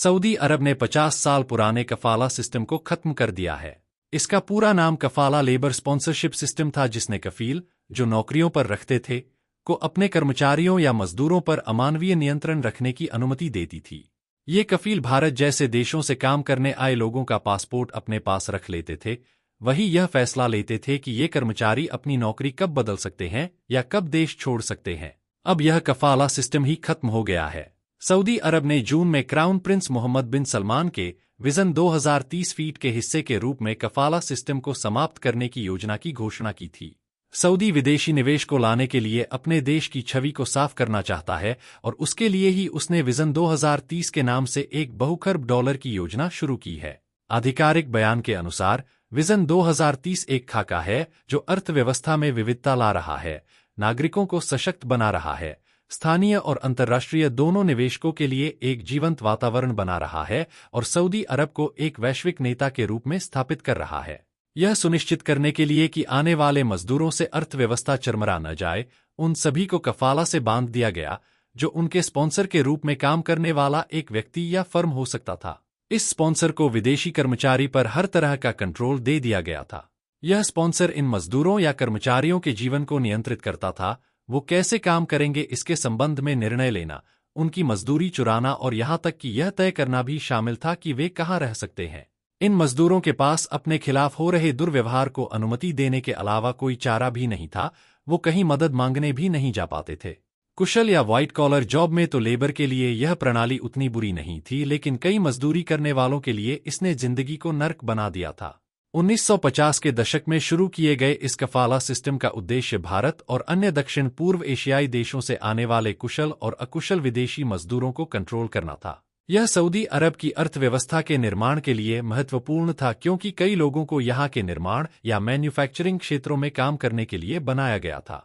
Saudi अरब ने 50 साल पुराने कफाला सिस्टम को खत्म कर दिया है। इसका पूरा नाम कफाला लेबर स्पॉन्सरशिप सिस्टम था, जिसने कफील, जो नौकरियों पर रखते थे, को अपने कर्मचारियों या मजदूरों पर अमानवीय नियंत्रण रखने की अनुमति देती थी। ये कफील भारत जैसे देशों से काम करने आए लोगों का पासपोर्ट अपने पास रख लेते थे। वही यह फैसला लेते थे कि ये कर्मचारी अपनी नौकरी कब बदल सकते हैं या कब देश छोड़ सकते हैं। अब यह कफाला सिस्टम ही खत्म हो गया है। सऊदी अरब ने जून में क्राउन प्रिंस मोहम्मद बिन सलमान के विजन 2030 फीट के हिस्से के रूप में कफाला सिस्टम को समाप्त करने की योजना की घोषणा की थी। सऊदी विदेशी निवेश को लाने के लिए अपने देश की छवि को साफ करना चाहता है और उसके लिए ही उसने विजन 2030 के नाम से एक बहुखर्ब डॉलर की योजना शुरू की है। आधिकारिक बयान के अनुसार विजन 2030 एक खाका है जो अर्थव्यवस्था में विविधता ला रहा है, नागरिकों को सशक्त बना रहा है, स्थानीय और अंतर्राष्ट्रीय दोनों निवेशकों के लिए एक जीवंत वातावरण बना रहा है और सऊदी अरब को एक वैश्विक नेता के रूप में स्थापित कर रहा है। यह सुनिश्चित करने के लिए कि आने वाले मजदूरों से अर्थव्यवस्था चरमरा न जाए, उन सभी को कफाला से बांध दिया गया जो उनके स्पॉन्सर के रूप में काम करने वाला एक व्यक्ति या फर्म हो सकता था। इस स्पॉन्सर को विदेशी कर्मचारी पर हर तरह का कंट्रोल दे दिया गया था। यह स्पॉन्सर इन मजदूरों या कर्मचारियों के जीवन को नियंत्रित करता था। वो कैसे काम करेंगे इसके संबंध में निर्णय लेना, उनकी मजदूरी चुराना और यहाँ तक कि यह तय करना भी शामिल था कि वे कहाँ रह सकते हैं। इन मजदूरों के पास अपने खिलाफ हो रहे दुर्व्यवहार को अनुमति देने के अलावा कोई चारा भी नहीं था। वो कहीं मदद मांगने भी नहीं जा पाते थे। कुशल या व्हाइट कॉलर जॉब में तो लेबर के लिए यह प्रणाली उतनी बुरी नहीं थी, लेकिन कई मजदूरी करने वालों के लिए इसने जिंदगी को नर्क बना दिया था। 1950 के दशक में शुरू किए गए इस कफाला सिस्टम का उद्देश्य भारत और अन्य दक्षिण पूर्व एशियाई देशों से आने वाले कुशल और अकुशल विदेशी मजदूरों को कंट्रोल करना था। यह सऊदी अरब की अर्थव्यवस्था के निर्माण के लिए महत्वपूर्ण था, क्योंकि कई लोगों को यहाँ के निर्माण या मैन्युफैक्चरिंग क्षेत्रों में काम करने के लिए बनाया गया था।